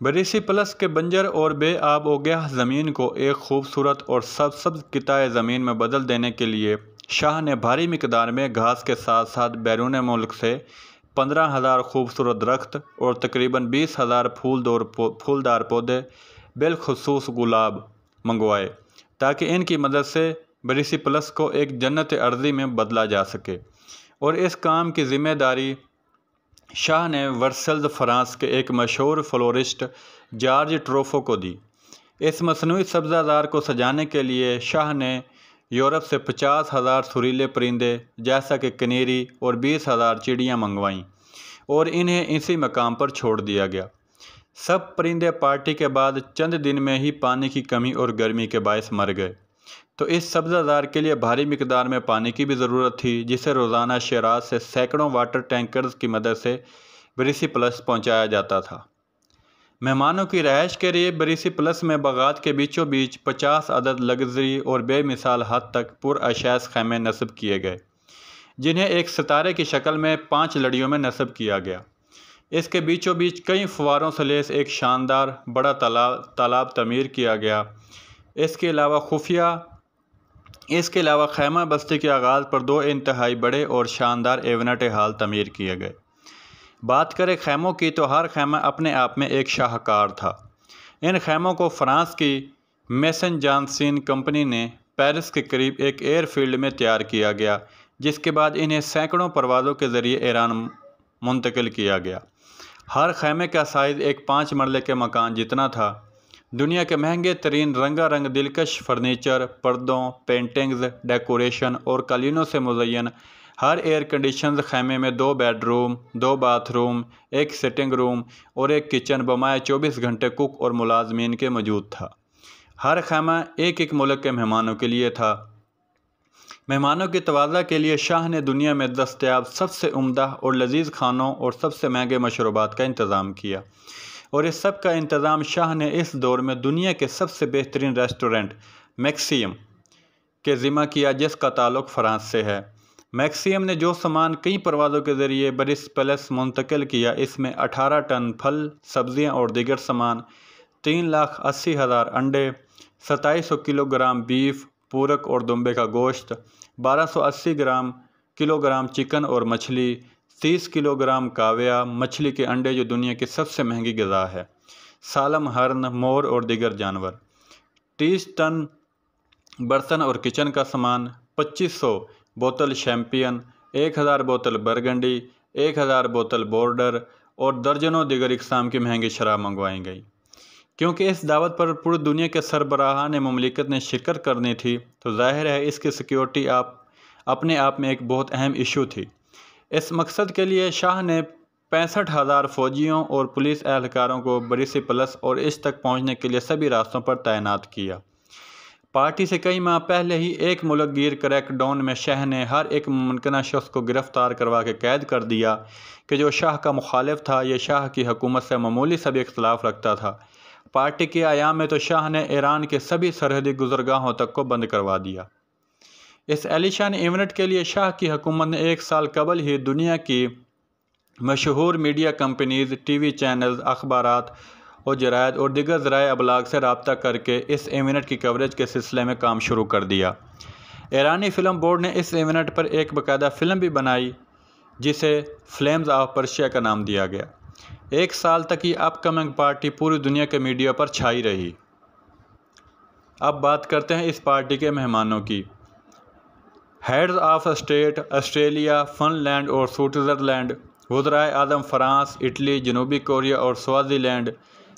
بریسی plus کے بنجر اور بے آب و گیاہ زمین کو ایک خوبصورت اور سرسبز قطع زمین میں بدل دینے کے لیے شاہ نے بھاری مقدار میں گھاس کے ساتھ ساتھ بیرون ملک سے 15,000 خوبصورت درخت اور تقریباً 20,000 پھولدار پودے بالخصوص گلاب منگوائے تاکہ ان کی مدد سے بریسی پلس کو ایک جنت ارضی میں بدلا جا سکے، اور اس کام کی ذمہ داری شاہ نے ورسلز فرانس کے ایک مشہور فلورسٹ جارج ٹروفو کو دی۔ اس مصنوعی سبزہ زار کو سجانے کے لیے شاہ نے یورپ سے 50,000 سریلے پرندے جیسا کہ کنیری اور 20,000 چڑیاں منگوائیں اور انہیں اسی مقام پر چھوڑ دیا گیا۔ سب پرندے پارٹی کے بعد چند دن میں ہی پانی کی کمی اور گرمی کے باعث مر گئے، تو اس سبزہ زار کے لیے بھاری مقدار میں پانی کی بھی ضرورت تھی، جسے روزانہ شیراز سے سینکڑوں واٹر ٹینکرز کی مدد سے بریسی پلس پہنچایا جاتا تھا۔ مہمانوں کی رہائش کے لیے بریسی پلس میں باغات کے بیچوں بیچ 50 عدد لگژری اور بے مثال حد تک پراشائش خیمے نصب کیے گئے، جنہیں ایک ستارے کی شکل میں 5 لڑیوں میں نصب کیا گیا۔ اس کے بیچوں بیچ کئی فواروں سے لیس ایک شاندار بڑا تالاب تعمیر کیا گیا۔ اس کے علاوہ خیمہ بستی کے آغاز پر 2 انتہائی بڑے اور شاندار ایونٹ ہال تعمیر کیے گئے۔ بات کریں خیموں کی تو ہر خیمہ اپنے آپ میں ایک شاہکار تھا۔ ان خیموں کو فرانس کی میسن جانسین کمپنی نے پیرس کے قریب ایک ایئر فیلڈ میں تیار کیا گیا، جس کے بعد انہیں سینکڑوں پروازوں کے ذریعے ایران منتقل کیا گیا۔ ہر خیمے کا سائز ایک 5 مرلے کے مکان جتنا تھا۔ دنیا کے مہنگے ترین رنگا رنگ دلکش فرنیچر، پردوں، پینٹنگز، ڈیکوریشن اور قالینوں سے مزین ہر ایئر کنڈیشنز خیمے میں 2 bed room, 2 bath room, 1 sitting روم اور 1 کچن بمائے 24 گھنٹے کک اور ملازمین کے موجود تھا۔ ہر خیمہ ایک ملک کے مہمانوں کے لیے تھا۔ مہمانوں کی تواضع کے لیے شاہ نے دنیا میں دستیاب سب سے عمدہ اور لذیذ کھانوں اور سب سے مہنگے مشروبات کا انتظام کیا، اور اس سب کا انتظام شاہ نے اس دور میں دنیا کے سب سے بہترین ریسٹورنٹ میکسیم کے ذمہ کیا، جس کا تعلق فرانس سے ہے۔ میکسیم نے جو سامان کئی پروازوں کے ذریعے بریسی پلس منتقل کیا، اس میں 18 ٹن پھل، سبزیاں اور دیگر سامان، 3,80,000 انڈے، 2700 کلو گرام بیف، پورک اور دمبے کا گوشت، 1280 کلو گرام چکن اور مچھلی، 30 کلو گرام کاویہ مچھلی کے انڈے جو دنیا کی سب سے مہنگی غذا ہے، سالم، ہرن، مور اور دیگر جانور، 30 ٹن برتن اور کچن کا سامان، 2500 بوتل شیمپین، 1000 بوتل برگنڈی، 1000 بوتل بورڈر اور درجنوں دیگر اقسام کی مہنگی شراب منگوائی گئی۔ کیونکہ اس دعوت پر پوری دنیا کے سربراہان مملکت نے شرکت کرنی تھی، تو ظاہر ہے اس کی سیکیورٹی اپنے آپ میں ایک بہت اہم ایشو تھی۔ اس مقصد کے لیے شاہ نے 65,000 فوجیوں اور پولیس اہلکاروں کو بریسی پلس اور اس تک پہنچنے کے لیے سبھی راستوں پر تعینات کیا۔ پارٹی سے کئی ماہ پہلے ہی ایک ملک گیر کریک ڈاؤن میں شاہ نے ہر ایک ممکنہ شخص کو گرفتار کروا کے قید کر دیا کہ جو شاہ کا مخالف تھا یا شاہ کی حکومت سے معمولی سا بھی اختلاف رکھتا تھا۔ پارٹی کے ایام میں تو شاہ نے ایران کے سبھی سرحدی گزرگاہوں تک کو بند کروا دیا۔ اس عالیشان ایونٹ کے لیے شاہ کی حکومت نے 1 سال قبل ہی دنیا کی مشہور media companies, T V channels, اخبارات اور جرائد اور دیگر ذرائع ابلاغ سے رابطہ کر کے اس ایونٹ کی کوریج کے سلسلے میں کام شروع کر دیا۔ ایرانی فلم بورڈ نے اس ایونٹ پر ایک باقاعدہ فلم بھی بنائی، جسے فلیمز آف پرشیا کا نام دیا گیا۔ 1 سال تک یہ اپ کمنگ پارٹی پوری دنیا کے میڈیا پر چھائی رہی۔ اب بات کرتے ہیں اس پارٹی کے مہمانوں کی۔ Heads of state Australia, Finland اور سوئٹزرلینڈ، وزرائے اعظم فرانس، اٹلی، جنوبی کوریا اور سوازی لینڈ،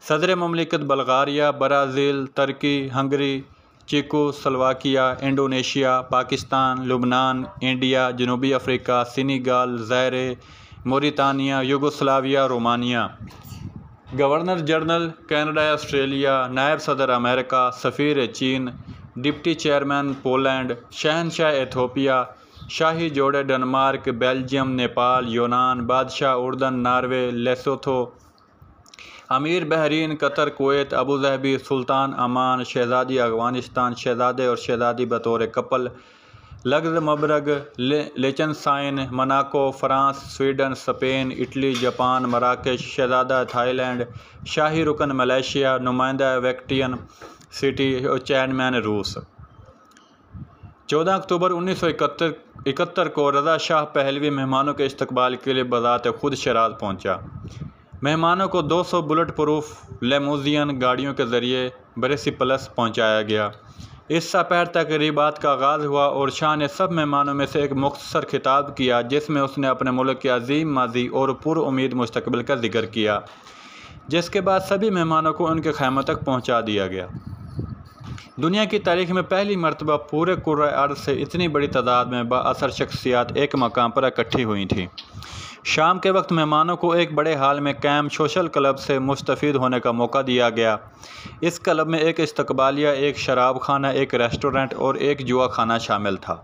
صدر مملکت بلغاریہ، برازیل، ترکی، Hungary, Czechoslovakia, Indonesia, Pakistan, لبنان، انڈیا، جنوبی Africa, Senegal, Zaire, Mauritania, Yugoslavia, Romania, governor general Canada Australia, نائب صدر امریکہ، سفیر چین، ڈپٹی چیئرمین پولینڈ، شہنشاہ ایتھوپیا، شاہی جوڑے ڈنمارک، بیلجیم، نیپال، یونان، بادشاہ اردن، ناروے، لیسوتھو، امیر بحرین، قطر، کویت، ابوظہبی، سلطان عمان، شہزادی افغانستان، شہزادے اور شہزادی بطور couple, Luxembourg, Liechtenstein, Monaco, France, Sweden, Spain, Italy, Japan, مراکش، شہزادہ تھائی لینڈ، شاہی رکن ملیشیا، نمائندہ ویٹیکن سٹی اور چیئرمین روس۔ 14 اکتوبر 1971 کو رضا شاہ پہلوی مہمانوں کے استقبال کے لیے بذات خود شیراز پہنچا۔ مہمانوں کو 200 بلٹ پروف لیموزین گاڑیوں کے ذریعے بریسلپلس پہنچایا گیا۔ اس سپہر تقریبات کا آغاز ہوا اور شاہ نے سب مہمانوں میں سے ایک مختصر خطاب کیا جس میں اس نے اپنے ملک کے عظیم ماضی اور پر امید مستقبل کا ذکر کیا، جس کے بعد سبھی مہمانوں کو ان کے خیموں تک پہنچا دیا گیا۔ دنیا کی تاریخ میں پہلی مرتبہ پورے کرۂ ارض سے اتنی بڑی تعداد میں بااثر شخصیات ایک مقام پر اکٹھی ہوئی تھیں۔ شام کے وقت مہمانوں کو ایک بڑے ہال میں قائم سوشل کلب سے مستفید ہونے کا موقع دیا گیا۔ اس کلب میں ایک استقبالیہ، ایک شراب خانہ، ایک ریسٹورنٹ اور ایک جوا خانہ شامل تھا۔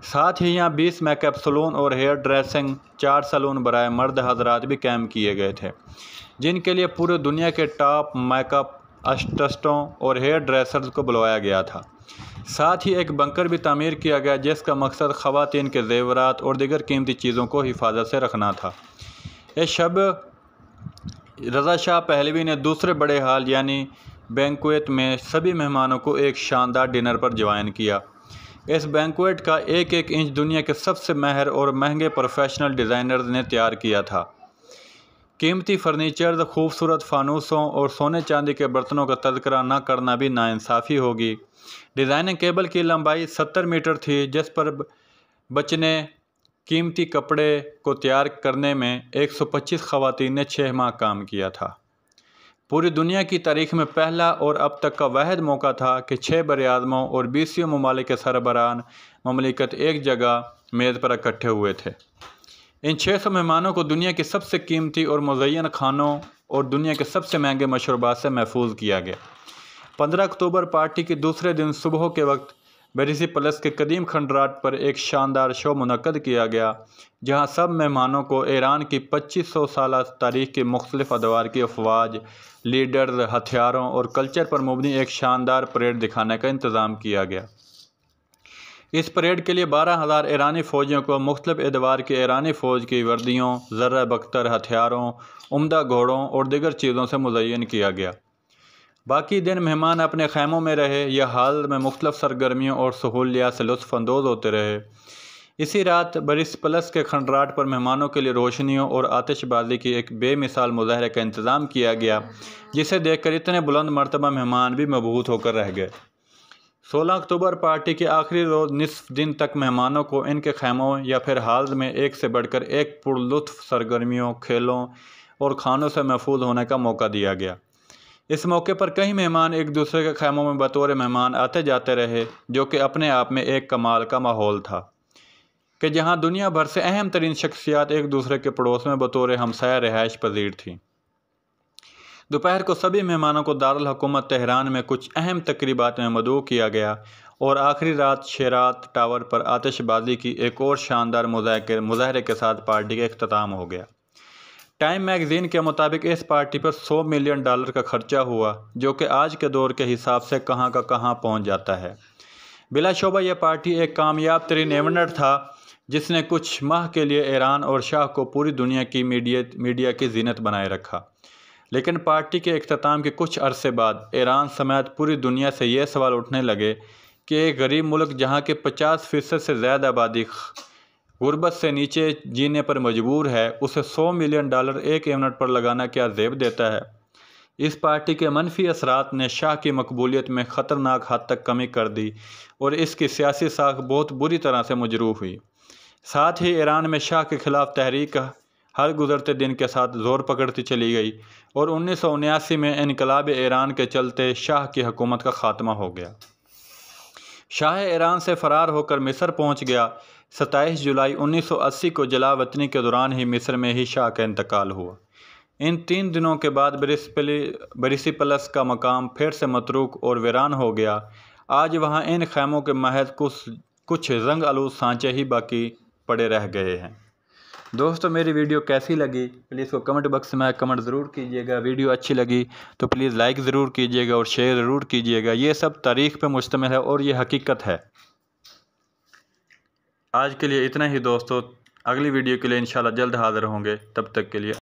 ساتھ ہی یہاں 20 میک اپ سلون اور ہیئر ڈریسنگ 4 سلون برائے مرد حضرات بھی قائم کیے گئے تھے، جن کے لیے پورے دنیا کے ٹاپ میک اپ آرٹسٹوں اور ہیئر ڈریسرز کو بلوایا گیا تھا۔ ساتھ ہی ایک بنکر بھی تعمیر کیا گیا جس کا مقصد خواتین کے زیورات اور دیگر قیمتی چیزوں کو حفاظت سے رکھنا تھا۔ اس شب رضا شاہ پہلوی نے دوسرے بڑے ہال یعنی بینکویٹ میں سبھی مہمانوں کو ایک شاندار ڈنر پر جوائن کیا۔ اس بینکویٹ کا ایک ایک انچ دنیا کے سب سے ماہر اور مہنگے پروفیشنل ڈیزائنرز نے تیار کیا تھا۔ قیمتی فرنیچرز، خوبصورت فانوسوں اور سونے چاندی کے برتنوں کا تذکرہ نہ کرنا بھی ناانصافی ہوگی۔ ڈیزائننگ ٹیبل کی لمبائی 70 میٹر تھی جس پر بچنے قیمتی کپڑے کو تیار کرنے میں 125 خواتین نے 6 ماہ کام کیا تھا۔ پوری دنیا کی تاریخ میں پہلا اور اب تک کا واحد موقع تھا کہ 6 براعظموں اور 20 ممالک کے سربراہان مملکت ایک جگہ میز پر اکٹھے ہوئے تھے۔ ان 600 مہمانوں کو دنیا کی سب سے قیمتی اور مزین کھانوں اور دنیا کے سب سے مہنگے مشروبات سے محفوظ کیا گیا۔ 15 اکتوبر پارٹی کے دوسرے دن صبح کے وقت بریسلپلس کے قدیم کھنڈرات پر ایک شاندار شو منعقد کیا گیا جہاں سب مہمانوں کو ایران کی 2500 سالہ تاریخ کی مختلف ادوار کی افواج، لیڈرز، ہتھیاروں اور کلچر پر مبنی ایک شاندار پریڈ دکھانے کا انتظام کیا گیا۔ اس پریڈ کے لیے 12,000 ایرانی فوجیوں کو مختلف ادوار کی ایرانی فوج کی وردیوں، زرہ بختر ہتھیاروں، عمدہ گھوڑوں اور دیگر چیزوں سے مزین کیا گیا۔ باقی دن مہمان اپنے خیموں میں رہے یا ہال میں مختلف سرگرمیوں اور سہولیات سے لطف اندوز ہوتے رہے۔ اسی رات بریسلپلس کے کھنڈرات پر مہمانوں کے لیے روشنیوں اور آتش بازی کی ایک بے مثال مظاہرے کا انتظام کیا گیا جسے دیکھ کر اتنے بلند مرتبہ مہمان بھی مبہوت ہو کر رہ گئے۔ 16 اکتوبر پارٹی کے آخری روز نصف دن تک مہمانوں کو ان کے خیموں یا پھر ہالز میں ایک سے بڑھ کر ایک پرلطف سرگرمیوں، کھیلوں اور کھانوں سے محفوظ ہونے کا موقع دیا گیا۔ اس موقع پر کئی مہمان ایک دوسرے کے خیموں میں بطور مہمان آتے جاتے رہے جو کہ اپنے آپ میں ایک کمال کا ماحول تھا کہ جہاں دنیا بھر سے اہم ترین شخصیات ایک دوسرے کے پڑوس میں بطور ہمسایہ رہائش پذیر تھیں۔ دوپہر کو سبھی مہمانوں کو دارالحکومت تہران میں کچھ اہم تقریبات میں مدعو کیا گیا اور آخری رات شیرات ٹاور پر آتش بازی کی ایک اور شاندار مظاہرے کے ساتھ پارٹی کا اختتام ہو گیا۔ ٹائم میگزین کے مطابق اس پارٹی پر $100 ملین کا خرچہ ہوا جو کہ آج کے دور کے حساب سے کہاں کا کہاں پہنچ جاتا ہے۔ بلا شبہ یہ پارٹی ایک کامیاب ترین ایونٹ تھا جس نے کچھ ماہ کے لیے ایران اور شاہ کو پوری دنیا کی میڈیا کی زینت بنائے رکھا، لیکن پارٹی کے اختتام کے کچھ عرصے بعد ایران سمیت پوری دنیا سے یہ سوال اٹھنے لگے کہ ایک غریب ملک جہاں کے 50% سے زیادہ آبادی غربت سے نیچے جینے پر مجبور ہے، اسے $100 ملین ایک ایونٹ پر لگانا کیا زیب دیتا ہے۔ اس پارٹی کے منفی اثرات نے شاہ کی مقبولیت میں خطرناک حد تک کمی کر دی اور اس کی سیاسی ساکھ بہت بری طرح سے مجروح ہوئی۔ ساتھ ہی ایران میں شاہ کے خلاف تحریک ہر گزرتے دن کے ساتھ زور پکڑتی چلی گئی اور 1979 میں انقلاب ایران کے چلتے شاہ کی حکومت کا خاتمہ ہو گیا۔ شاہ ایران سے فرار ہو کر مصر پہنچ گیا۔ 27 جولائی 1980 کو جلا وطنی کے دوران ہی مصر میں ہی شاہ کا انتقال ہوا۔ ان 3 دنوں کے بعد بریسلپلس کا مقام پھر سے متروک اور ویران ہو گیا۔ آج وہاں ان خیموں کے محض کچھ رنگ آلود سانچے ہی باقی پڑے رہ گئے ہیں۔ دوستو میری ویڈیو کیسی لگی پلیز کو کمنٹ باکس میں کمنٹ ضرور کیجیے گا۔ ویڈیو اچھی لگی تو پلیز لائک ضرور کیجیے گا اور شیئر ضرور کیجیے گا۔ یہ سب تاریخ پہ مشتمل ہے اور یہ حقیقت ہے۔ آج کے لیے اتنا ہی دوستو، اگلی ویڈیو کے لیے انشاءاللہ جلد حاضر ہوں گے، تب تک کے لیے